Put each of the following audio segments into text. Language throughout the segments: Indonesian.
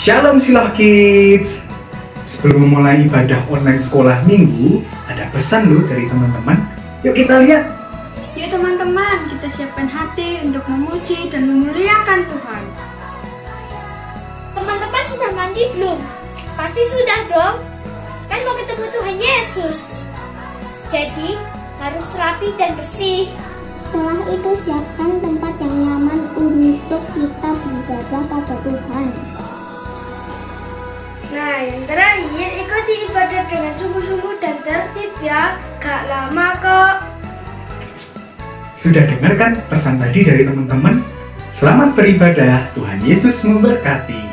Shalom Siloh Kids. Sebelum memulai ibadah online sekolah minggu, ada pesan loh dari teman-teman. Yuk kita lihat. Yuk teman-teman, kita siapkan hati untuk memuji dan memuliakan Tuhan. Teman-teman sudah mandi belum? Pasti sudah dong. Kan mau ketemu Tuhan Yesus. Jadi harus rapi dan bersih. Setelah itu siapkan tempat yang nyaman untuk kita beribadah pada Tuhan. Nah, yang terakhir, ikuti ibadah dengan sungguh-sungguh dan tertib ya. Gak lama kok. Sudah dengar kan pesan tadi dari teman-teman? Selamat beribadah, Tuhan Yesus memberkati.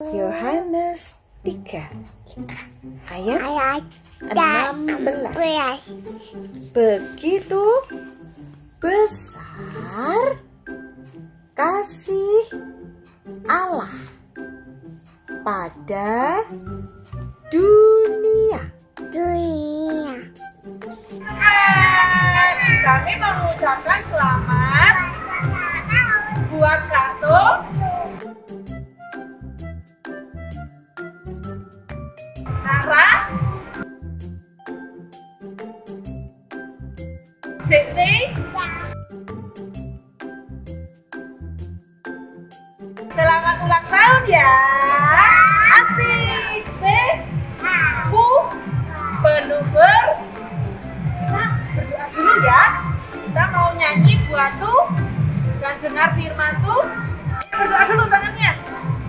Yohanes 3 ayat 16. Begitu besar kasih Allah pada dunia. Kami mengucapkan selamat buat Kak To, Nara, DC, selamat ulang tahun ya. Asik, sih, penuh Nah, berdoa dulu ya. Kita mau nyanyi buat tuh dan dengar firman tuh. Berdoa dulu tangannya.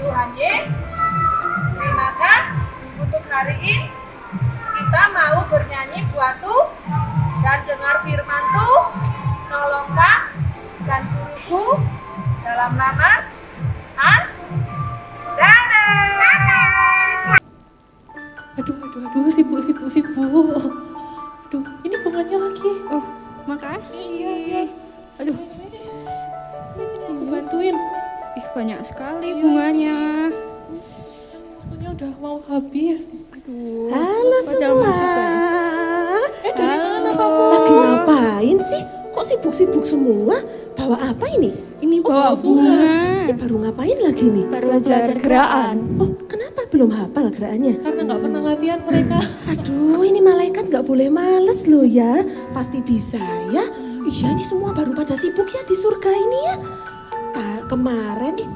Tuhan Yesus, terima kasih untuk hari ini. Kita mau bernyanyi buat tuh dan dengar firman tuh. Tolong Kak dan guruku dalam nama Dadah. Aduh, sibuk. Aduh, ini bunganya lagi. Oh, makasih. Iya. Aduh, aku bantuin. Banyak sekali bunganya. Waktunya udah mau habis. Aduh. Halo semua. Dari mana kamu? Lagi ngapain sih? Kok sibuk-sibuk semua? Bawa apa ini? Ini bawa bunga. Ini baru ngapain lagi nih? Baru belajar gerakan. Oh, kenapa belum hafal gerakannya? Karena nggak pernah latihan mereka. Aduh, ini malaikat nggak boleh males loh ya. Pasti bisa ya. Iya, ini semua baru pada sibuk ya di surga ini ya. Kemarin nih,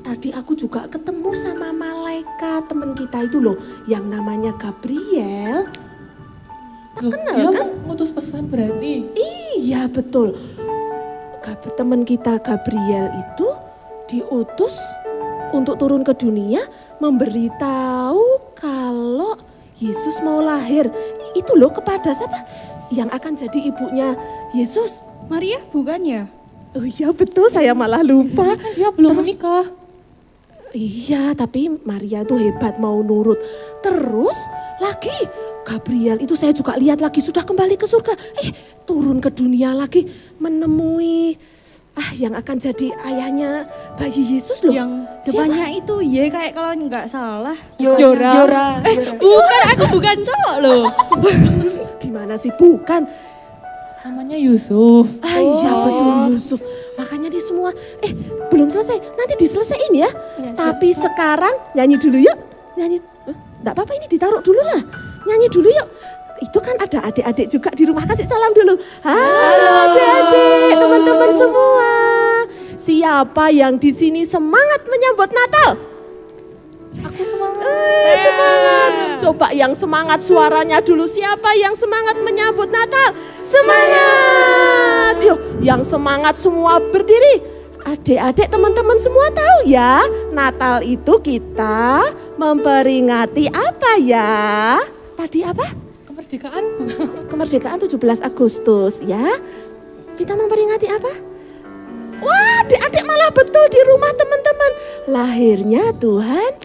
tadi aku juga ketemu sama malaikat teman kita itu loh, yang namanya Gabriel. Kenal Dia kan? ngutus pesan berarti. Iya betul. Teman kita Gabriel itu diutus untuk turun ke dunia memberitahu kalau Yesus mau lahir. Itu loh kepada siapa? Yang akan jadi ibunya Yesus. Maria bukan ya? Oh iya betul, saya malah lupa. Kan dia belum menikah. Iya, tapi Maria itu hebat mau nurut. Terus lagi Gabriel itu saya juga lihat lagi sudah kembali ke surga. Turun ke dunia lagi menemui yang akan jadi ayahnya bayi Yesus loh. Yang depannya itu ya kayak kalau nggak salah. Yora. Bukan, aku bukan cowok loh. Gimana sih bukan? Namanya Yusuf. Iya betul Yusuf. Makanya di semua, belum selesai. Nanti diselesaiin ya. Tapi sekarang nyanyi dulu yuk. Nyanyi. Enggak apa-apa, ini ditaruh dulu lah. Nyanyi dulu yuk. itu kan ada adik-adik juga di rumah. Kasih salam dulu. Halo adik-adik, teman-teman semua. Siapa yang di sini semangat menyambut Natal? Aku semangat. Semangat. Coba yang semangat suaranya dulu. Siapa yang semangat menyambut Natal? Semangat. Yuk, yang semangat semua berdiri. Adik-adik, teman-teman semua tahu ya, Natal itu kita memperingati apa ya? Tadi apa? Kemerdekaan. Kemerdekaan 17 Agustus ya. Kita memperingati apa? Wah, adik-adik malah betul di rumah teman-teman. Lahirnya Tuhan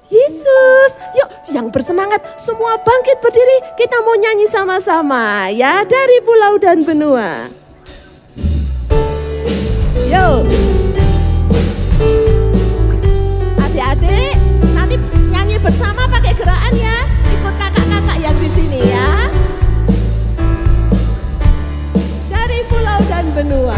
Yesus. Yuk, yang bersemangat semua bangkit berdiri. Kita mau nyanyi sama-sama ya, dari pulau dan benua. Yuk. Adik-adik, nanti nyanyi bersama pakai gerakan ya. Ikut kakak-kakak yang di sini ya. Dari pulau dan benua.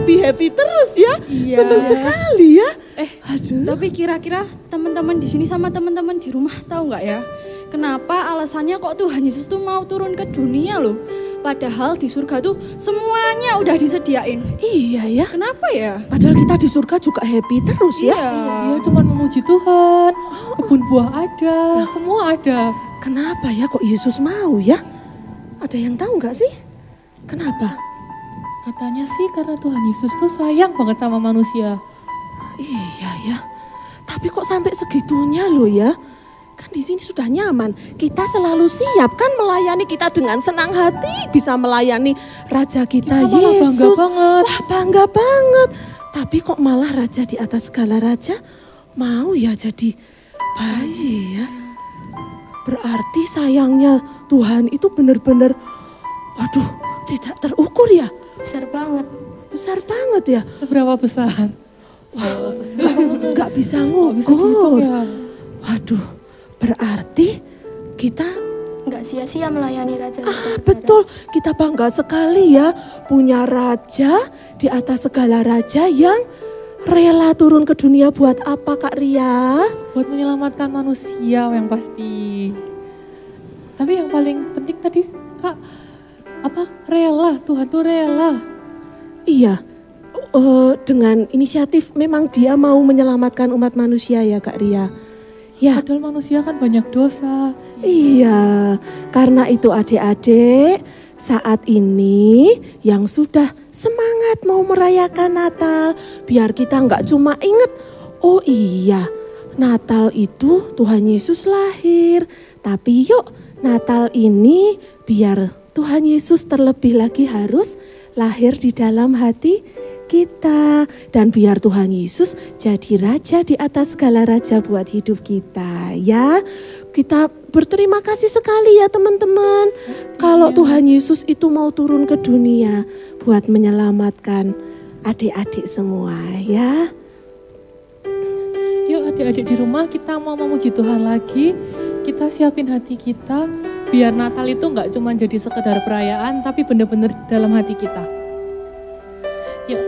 happy terus ya. Iya. Senang sekali ya. Aduh. Tapi kira-kira teman-teman di sini sama teman-teman di rumah tahu nggak ya? Kenapa alasannya kok Tuhan Yesus tuh mau turun ke dunia loh? Padahal di surga tuh semuanya udah disediain. Iya ya. Kenapa ya? Padahal kita di surga juga happy terus ya. Iya, cuma memuji Tuhan. Kebun buah ada, semua ada. Kenapa ya kok Yesus mau ya? Ada yang tahu nggak sih? Kenapa? Katanya sih karena Tuhan Yesus tuh sayang banget sama manusia. Iya ya. Tapi kok sampai segitunya loh ya? Kan di sini sudah nyaman. Kita selalu siap kan melayani, kita dengan senang hati bisa melayani Raja kita Malah Yesus. bangga banget. Wah, bangga banget. Tapi kok malah Raja di atas segala raja mau ya jadi bayi ya? Berarti sayangnya Tuhan itu benar-benar, waduh, tidak terukur ya? Besar banget. Besar banget ya? Seberapa besar? Nggak bisa Nggak bisa dihitung ngukur. ya. Waduh, berarti kita Nggak sia-sia melayani Raja. betul, kita bangga sekali ya punya Raja di atas segala raja yang rela turun ke dunia buat apa Kak Ria? Buat menyelamatkan manusia yang pasti. Tapi yang paling penting tadi Kak, rela, Tuhan tuh rela. Iya, dengan inisiatif memang dia mau menyelamatkan umat manusia ya Kak Ria. Ya. Padahal manusia kan banyak dosa. Iya, karena itu adik-adik saat ini yang sudah semangat mau merayakan Natal, biar kita nggak cuma inget, oh iya Natal itu Tuhan Yesus lahir, tapi yuk Natal ini biar Tuhan Yesus terlebih lagi harus lahir di dalam hati kita, dan biar Tuhan Yesus jadi raja di atas segala raja buat hidup kita ya. Kita berterima kasih sekali ya teman-teman. Kalau Tuhan Yesus itu mau turun ke dunia buat menyelamatkan adik-adik semua ya. Yuk adik-adik di rumah kita mau memuji Tuhan lagi. Kita siapin hati kita biar Natal itu nggak cuma jadi sekedar perayaan tapi benar-benar dalam hati kita. Yuk.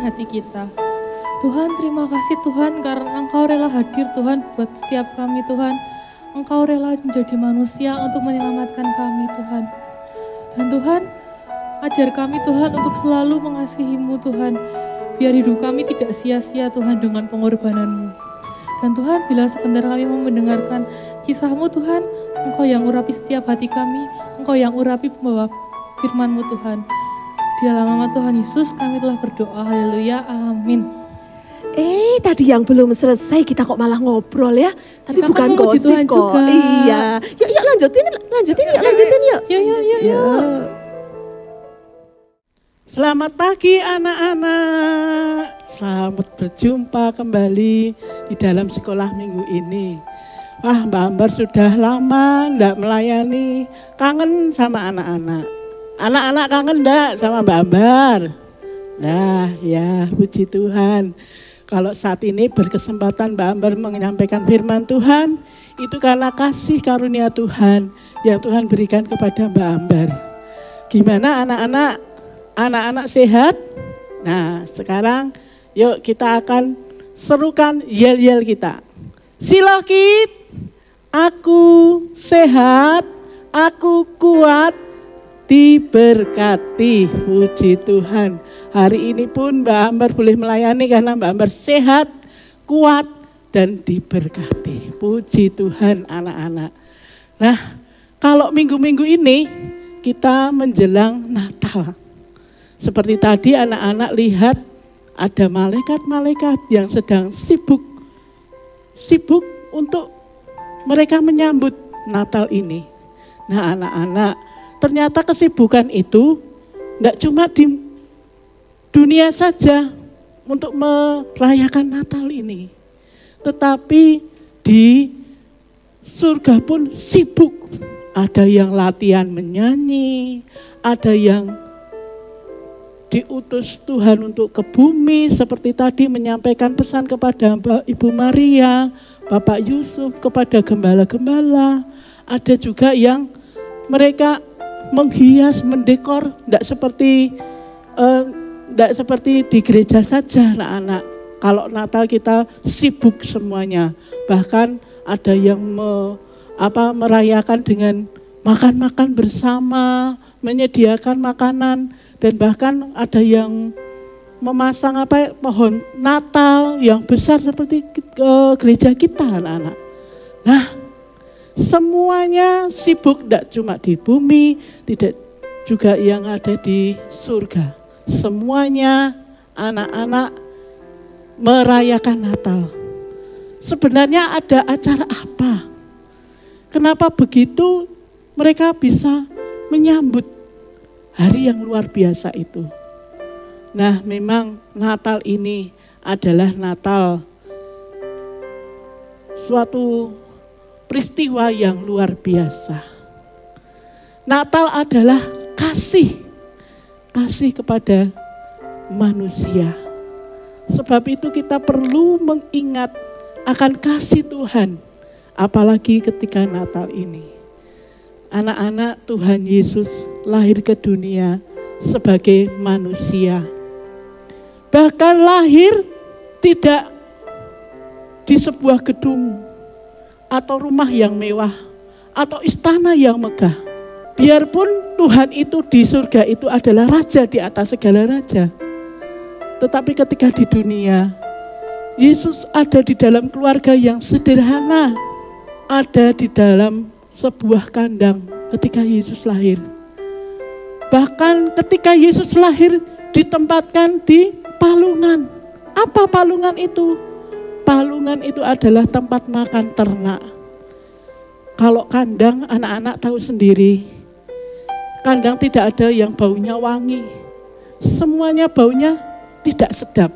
hati kita. Tuhan, terima kasih Tuhan karena Engkau rela hadir Tuhan buat setiap kami Tuhan. Engkau rela menjadi manusia untuk menyelamatkan kami Tuhan. Dan Tuhan, ajar kami Tuhan untuk selalu mengasihi-Mu Tuhan. Biar hidup kami tidak sia-sia Tuhan dengan pengorbanan-Mu. Dan Tuhan, bila sebentar kami mau mendengarkan kisah-Mu Tuhan, Engkau yang urapi setiap hati kami, Engkau yang urapi pembawa firman-Mu Tuhan. Di dalam nama Tuhan Yesus kami telah berdoa, haleluya, amin. Tadi yang belum selesai kita kok malah ngobrol ya. Tapi Kita bukan kan mau gosip Tuhan kok. juga. Iya. Yuk lanjutin yuk. Yuk. Selamat pagi anak-anak. Selamat berjumpa kembali di dalam sekolah minggu ini. Wah, Mbak Ambar sudah lama enggak melayani. Kangen sama anak-anak. Anak-anak kangen enggak sama Mbak Ambar? Nah, ya, puji Tuhan. Kalau saat ini berkesempatan Mbak Ambar menyampaikan firman Tuhan, itu karena kasih karunia Tuhan yang Tuhan berikan kepada Mbak Ambar. Gimana anak-anak? Anak-anak sehat? Nah, sekarang yuk kita akan serukan yel-yel kita. Silokit, aku sehat, aku kuat, diberkati. Puji Tuhan. Hari ini pun Mbak Ambar boleh melayani karena Mbak Ambar sehat, kuat, dan diberkati. Puji Tuhan anak-anak. Nah, kalau minggu-minggu ini kita menjelang Natal. Seperti tadi anak-anak lihat ada malaikat-malaikat yang sedang sibuk untuk mereka menyambut Natal ini. Nah anak-anak, ternyata kesibukan itu enggak cuma di dunia saja untuk merayakan Natal ini. Tetapi di surga pun sibuk. Ada yang latihan menyanyi, ada yang diutus Tuhan untuk ke bumi. Seperti tadi menyampaikan pesan kepada Ibu Maria, Bapak Yusuf, kepada gembala-gembala. Ada juga yang mereka menghias, mendekor, tidak seperti di gereja saja anak-anak. Kalau Natal kita sibuk semuanya. Bahkan ada yang merayakan dengan makan-makan bersama, menyediakan makanan, dan bahkan ada yang memasang pohon Natal yang besar seperti gereja kita anak-anak. Nah, semuanya sibuk, tidak cuma di bumi, tidak juga yang ada di surga. Semuanya anak-anak merayakan Natal. Sebenarnya ada acara apa? Kenapa begitu mereka bisa menyambut hari yang luar biasa itu? Nah, memang Natal ini adalah Natal suatu peristiwa yang luar biasa. Natal adalah kasih kepada manusia. Sebab itu kita perlu mengingat akan kasih Tuhan, apalagi ketika Natal ini. Anak-anak, Tuhan Yesus lahir ke dunia sebagai manusia. Bahkan lahir tidak di sebuah gedung atau rumah yang mewah atau istana yang megah. Biarpun Tuhan itu di surga itu adalah raja di atas segala raja. Tetapi ketika di dunia, Yesus ada di dalam keluarga yang sederhana. Ada di dalam sebuah kandang ketika Yesus lahir. Bahkan ketika Yesus lahir ditempatkan di palungan. Apa palungan itu? Palungan itu adalah tempat makan ternak. Kalau kandang, anak-anak tahu sendiri. Kandang tidak ada yang baunya wangi. Semuanya baunya tidak sedap.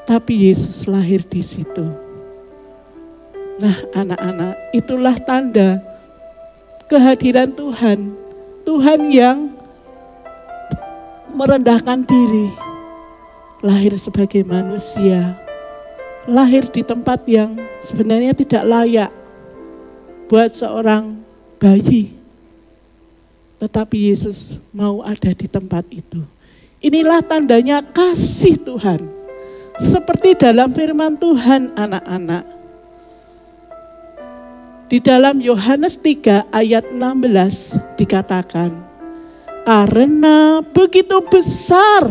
Tapi Yesus lahir di situ. Nah, anak-anak, itulah tanda kehadiran Tuhan. Tuhan yang merendahkan diri. Lahir sebagai manusia. Lahir di tempat yang sebenarnya tidak layak buat seorang bayi. Tetapi Yesus mau ada di tempat itu. Inilah tandanya kasih Tuhan. Seperti dalam firman Tuhan anak-anak. Di dalam Yohanes 3 ayat 16 dikatakan, karena begitu besar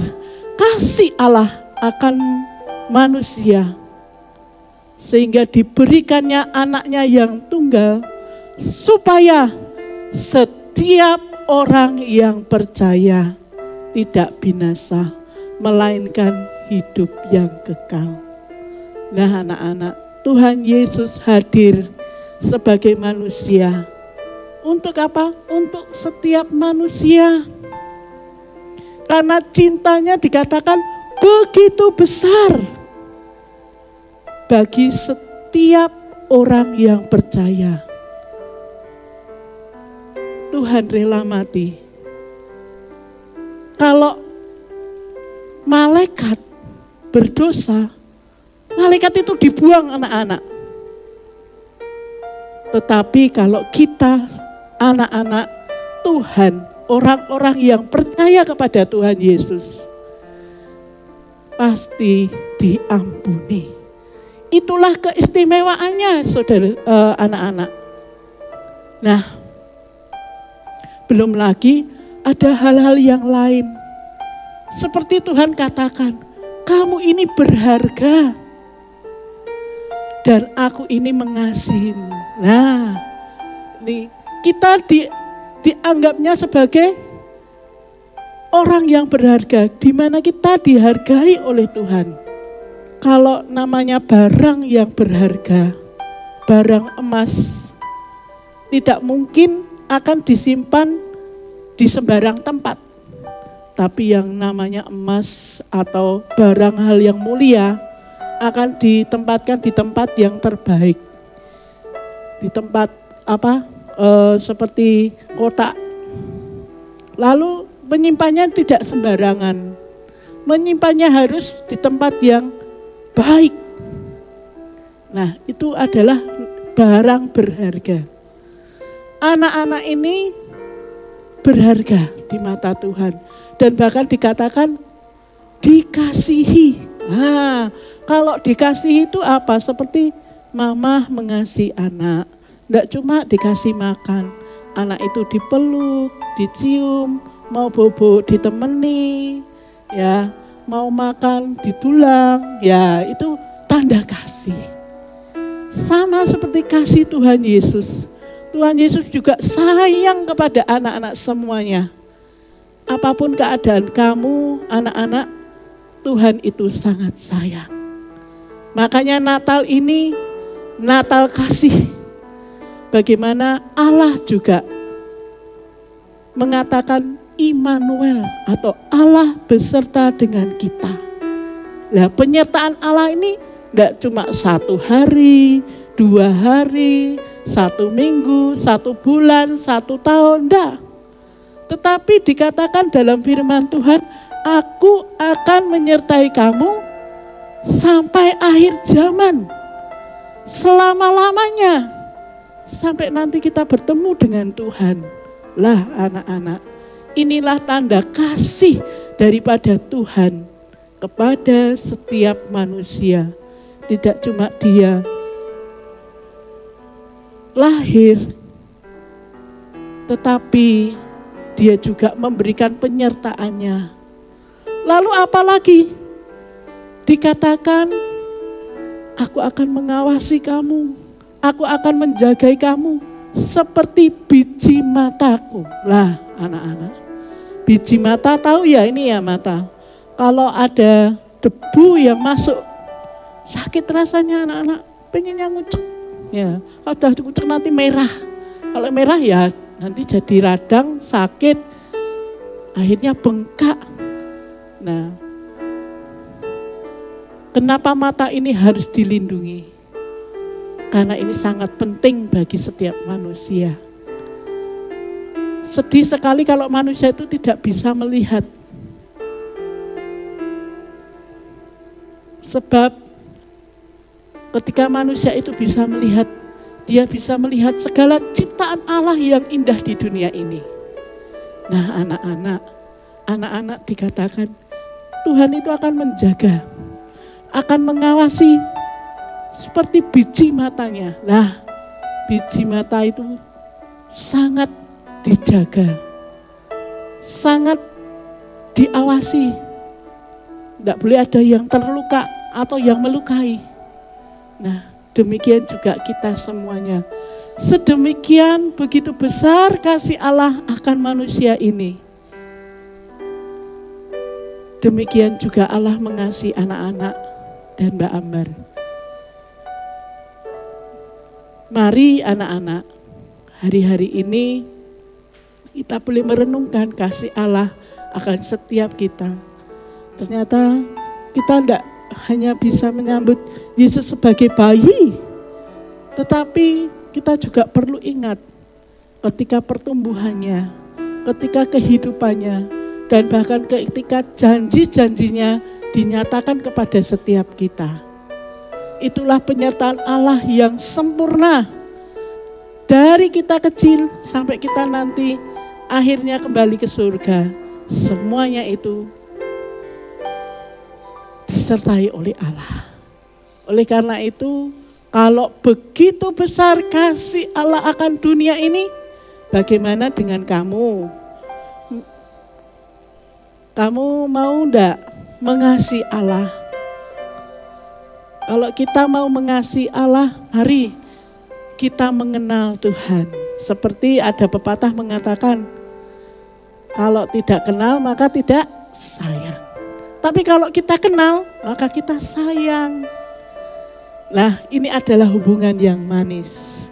kasih Allah akan manusia, sehingga diberikannya anaknya yang tunggal, supaya setiap orang yang percaya tidak binasa, melainkan hidup yang kekal. Nah anak-anak, Tuhan Yesus hadir sebagai manusia. Untuk apa? Untuk setiap manusia. Karena cintanya dikatakan begitu besar bagi setiap orang yang percaya. Tuhan rela mati. Kalau malaikat berdosa, malaikat itu dibuang anak-anak. Tetapi kalau kita anak-anak Tuhan, orang-orang yang percaya kepada Tuhan Yesus, pasti diampuni. Itulah keistimewaannya saudara, anak-anak. Nah, belum lagi ada hal-hal yang lain. Seperti Tuhan katakan, kamu ini berharga dan aku ini mengasihimu. Nah, nih kita dianggapnya sebagai orang yang berharga, di mana kita dihargai oleh Tuhan. Kalau namanya barang yang berharga, barang emas, tidak mungkin akan disimpan di sembarang tempat. Tapi yang namanya emas atau barang hal yang mulia akan ditempatkan di tempat yang terbaik. Di tempat seperti kotak. Lalu menyimpannya tidak sembarangan. Menyimpannya harus di tempat yang baik. Nah, itu adalah barang berharga. Anak-anak ini berharga di mata Tuhan. Dan bahkan dikatakan dikasihi. Nah, kalau dikasihi itu apa? Seperti mama mengasihi anak. Tidak cuma dikasih makan. Anak itu dipeluk, dicium, mau bobo ditemani, ya, mau makan ditulang, ya itu tanda kasih. Sama seperti kasih Tuhan Yesus. Tuhan Yesus juga sayang kepada anak-anak semuanya. Apapun keadaan kamu, anak-anak, Tuhan itu sangat sayang. Makanya Natal ini, Natal kasih. Bagaimana Allah juga mengatakan Immanuel atau Allah beserta dengan kita. Nah, penyertaan Allah ini tidak cuma 1 hari, 2 hari, 1 minggu, 1 bulan, 1 tahun, tidak. Tetapi dikatakan dalam firman Tuhan, aku akan menyertai kamu sampai akhir zaman, selama-lamanya, sampai nanti kita bertemu dengan Tuhan. Lah anak-anak, inilah tanda kasih daripada Tuhan kepada setiap manusia. Tidak cuma dia lahir, tetapi dia juga memberikan penyertaannya. Lalu apalagi? Dikatakan, aku akan mengawasi kamu, aku akan menjagai kamu seperti biji mataku. Lah anak-anak, biji mata tahu ya ini ya mata. Kalau ada debu yang masuk, sakit rasanya anak-anak, pengennya ngucek. Ya, kalau sudah ngucek nanti merah. Kalau merah ya nanti jadi radang, sakit, akhirnya bengkak. Nah, kenapa mata ini harus dilindungi? Karena ini sangat penting bagi setiap manusia. Sedih sekali kalau manusia itu tidak bisa melihat. Sebab ketika manusia itu bisa melihat, dia bisa melihat segala ciptaan Allah yang indah di dunia ini. Nah anak-anak, anak-anak dikatakan Tuhan itu akan menjaga, akan mengawasi seperti biji matanya. Nah, biji mata itu sangat dijaga, sangat diawasi. Tidak boleh ada yang terluka atau yang melukai. Nah, demikian juga kita semuanya. Sedemikian begitu besar kasih Allah akan manusia ini. Demikian juga Allah mengasihi anak-anak dan Mbak Ambar. Mari anak-anak, hari-hari ini kita boleh merenungkan kasih Allah akan setiap kita. Ternyata kita tidak hanya bisa menyambut Yesus sebagai bayi, tetapi kita juga perlu ingat ketika pertumbuhannya, ketika kehidupannya, dan bahkan ketika janji-janjinya dinyatakan kepada setiap kita. Itulah penyertaan Allah yang sempurna. Dari kita kecil sampai kita nanti akhirnya kembali ke surga. Semuanya itu disertai oleh Allah. Oleh karena itu, kalau begitu besar kasih Allah akan dunia ini, bagaimana dengan kamu? Kamu mau enggak mengasihi Allah? Kalau kita mau mengasihi Allah, mari kita mengenal Tuhan. Seperti ada pepatah mengatakan, kalau tidak kenal maka tidak sayang. Tapi kalau kita kenal, maka kita sayang. Nah, ini adalah hubungan yang manis.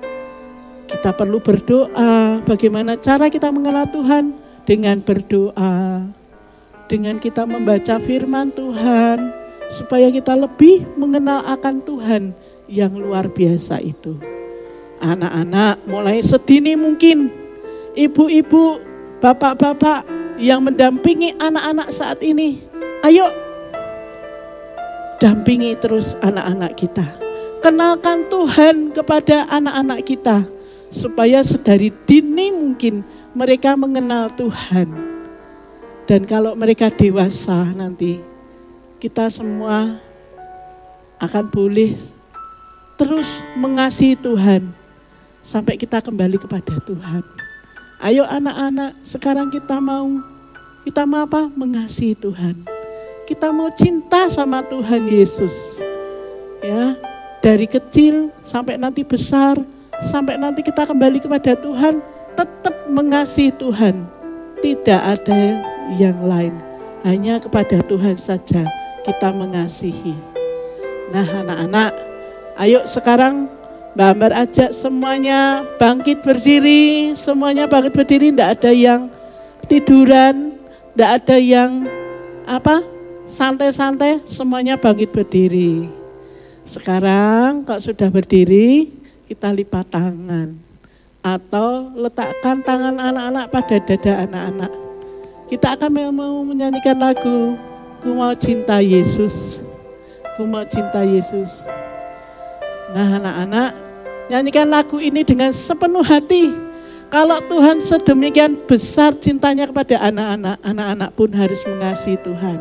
Kita perlu berdoa. Bagaimana cara kita mengenal Tuhan? Dengan berdoa. Dengan kita membaca firman Tuhan. Supaya kita lebih mengenal akan Tuhan yang luar biasa itu. Anak-anak mulai sedini mungkin. Ibu-ibu, bapak-bapak yang mendampingi anak-anak saat ini. Ayo, dampingi terus anak-anak kita. Kenalkan Tuhan kepada anak-anak kita. Supaya sedari dini mungkin mereka mengenal Tuhan. Dan kalau mereka dewasa nanti, kita semua akan boleh terus mengasihi Tuhan. Sampai kita kembali kepada Tuhan. Ayo anak-anak, sekarang kita mau apa? Mengasihi Tuhan. Kita mau cinta sama Tuhan Yesus. Ya, dari kecil sampai nanti besar, sampai nanti kita kembali kepada Tuhan, tetap mengasihi Tuhan. Tidak ada yang lain, hanya kepada Tuhan saja kita mengasihi. Nah anak-anak, ayo sekarang Mbak Ambar ajak semuanya bangkit berdiri, semuanya bangkit berdiri, tidak ada yang tiduran, tidak ada yang santai-santai, semuanya bangkit berdiri. Sekarang kalau sudah berdiri, kita lipat tangan atau letakkan tangan anak-anak pada dada anak-anak. Kita akan mau menyanyikan lagu Ku Mau Cinta Yesus. Ku Mau Cinta Yesus. Nah anak-anak, nyanyikan lagu ini dengan sepenuh hati. Kalau Tuhan sedemikian besar cintanya kepada anak-anak, anak-anak pun harus mengasihi Tuhan.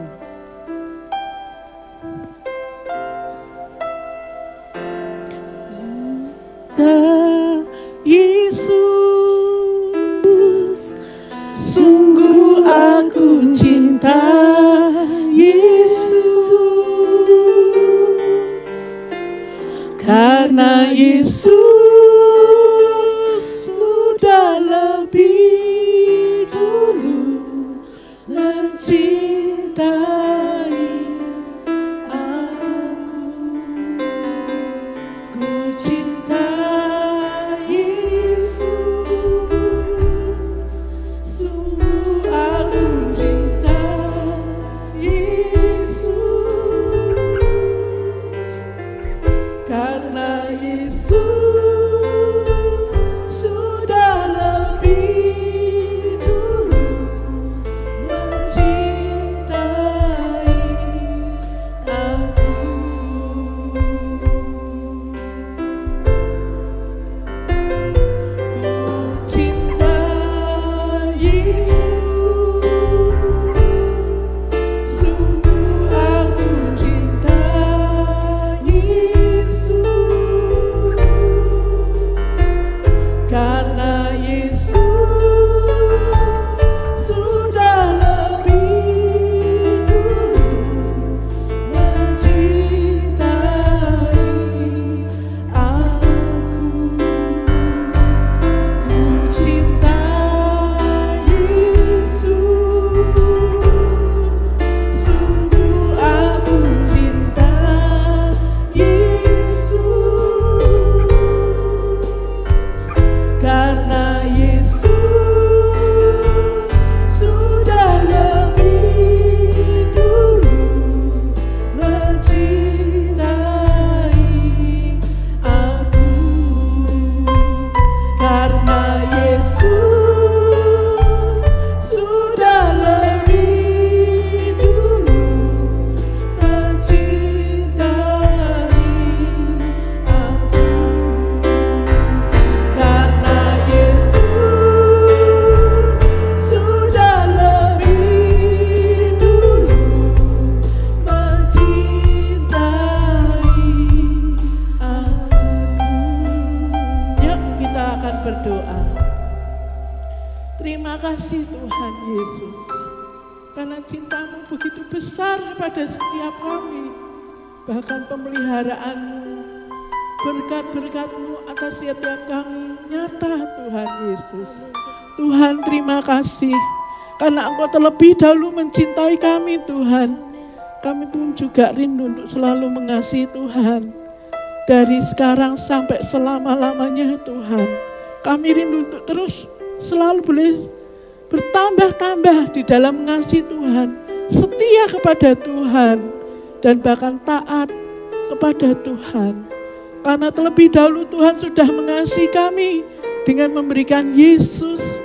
Yesus, sungguh aku cinta Yesus, karena Yesus sudah lebih dulu mencintai aku. Ku cinta Yesus, sungguh aku cinta Yesus, karena Yesus sudah lebih dulu mencintai Tuhan Yesus. Karena cinta-Mu begitu besar pada setiap kami. Bahkan pemeliharaan-Mu, berkat-berkat-Mu atas setiap kami nyata Tuhan Yesus. Tuhan terima kasih. Karena Engkau terlebih dahulu mencintai kami Tuhan. Kami pun juga rindu untuk selalu mengasihi Tuhan. Dari sekarang sampai selama-lamanya Tuhan. Kami rindu untuk terus selalu boleh bertambah-tambah di dalam mengasihi Tuhan. Setia kepada Tuhan. Dan bahkan taat kepada Tuhan. Karena terlebih dahulu Tuhan sudah mengasihi kami dengan memberikan Yesus,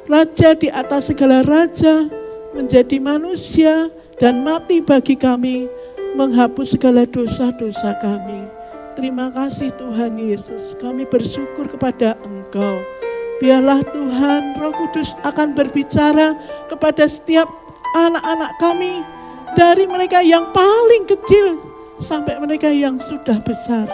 Raja di atas segala raja, menjadi manusia dan mati bagi kami, menghapus segala dosa-dosa kami. Terima kasih Tuhan Yesus, kami bersyukur kepada Engkau. Biarlah Tuhan Roh Kudus akan berbicara kepada setiap anak-anak kami, dari mereka yang paling kecil sampai mereka yang sudah besar.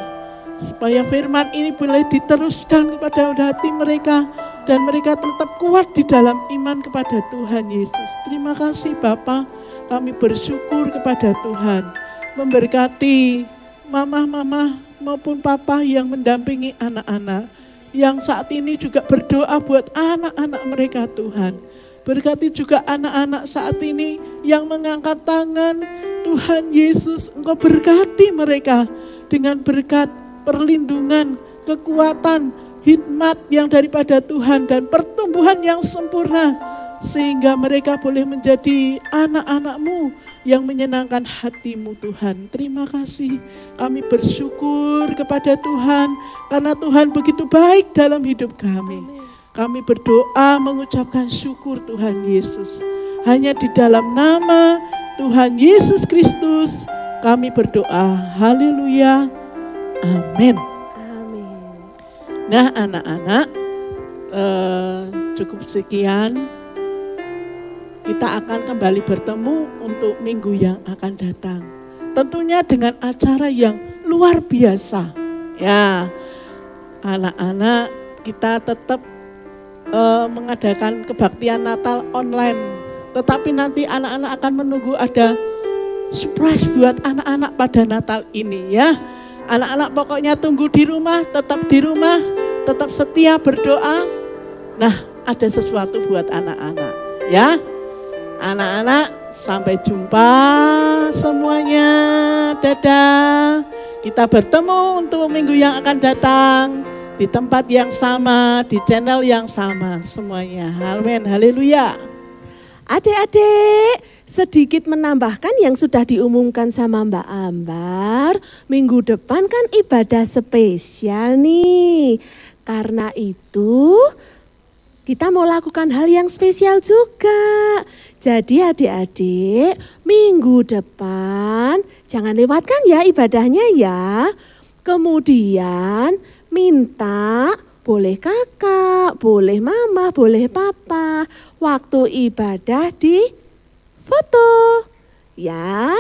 Supaya firman ini boleh diteruskan kepada hati mereka dan mereka tetap kuat di dalam iman kepada Tuhan Yesus. Terima kasih Bapa, kami bersyukur kepada Tuhan. Memberkati mama-mama maupun papa yang mendampingi anak-anak. Yang saat ini juga berdoa buat anak-anak mereka Tuhan. Berkati juga anak-anak saat ini yang mengangkat tangan. Tuhan Yesus, Engkau berkati mereka dengan berkat perlindungan, kekuatan, hikmat yang daripada Tuhan dan pertumbuhan yang sempurna. Sehingga mereka boleh menjadi anak-anak-Mu yang menyenangkan hati-Mu Tuhan. Terima kasih, kami bersyukur kepada Tuhan karena Tuhan begitu baik dalam hidup kami. Kami berdoa mengucapkan syukur Tuhan Yesus. Hanya di dalam nama Tuhan Yesus Kristus kami berdoa. Haleluya. Amin. Amin. Nah anak-anak, cukup sekian. Kita akan kembali bertemu untuk minggu yang akan datang. Tentunya dengan acara yang luar biasa. Ya, anak-anak kita tetap mengadakan kebaktian Natal online. Tetapi nanti anak-anak akan menunggu ada surprise buat anak-anak pada Natal ini ya. Anak-anak pokoknya tunggu di rumah, tetap di rumah, tetap setia berdoa. Nah, ada sesuatu buat anak-anak ya. Anak-anak, sampai jumpa semuanya. Dadah. Kita bertemu untuk minggu yang akan datang di tempat yang sama, di channel yang sama semuanya. Amin. Haleluya. Adik-adik, sedikit menambahkan yang sudah diumumkan sama Mbak Ambar. Minggu depan kan ibadah spesial nih. Karena itu kita mau lakukan hal yang spesial juga. Jadi adik-adik, minggu depan jangan lewatkan ya ibadahnya ya. Kemudian minta boleh kakak, boleh mama, boleh papa. Waktu ibadah di foto. Ya,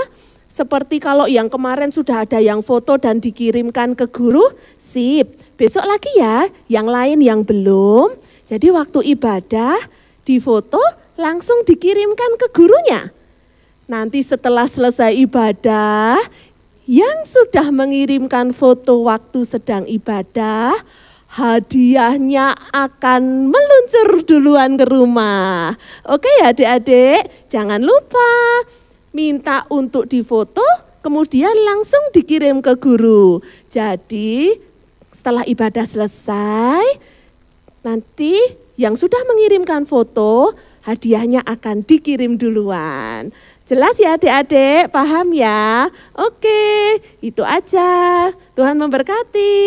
seperti kalau yang kemarin sudah ada yang foto dan dikirimkan ke guru, sip. Besok lagi ya, yang lain yang belum. Jadi waktu ibadah di foto langsung dikirimkan ke gurunya. Nanti setelah selesai ibadah, yang sudah mengirimkan foto waktu sedang ibadah, hadiahnya akan meluncur duluan ke rumah. Oke ya adik-adik, jangan lupa minta untuk difoto, kemudian langsung dikirim ke guru. Jadi setelah ibadah selesai, nanti yang sudah mengirimkan foto, hadiahnya akan dikirim duluan. Jelas ya adik-adik, paham ya? Oke, itu aja. Tuhan memberkati.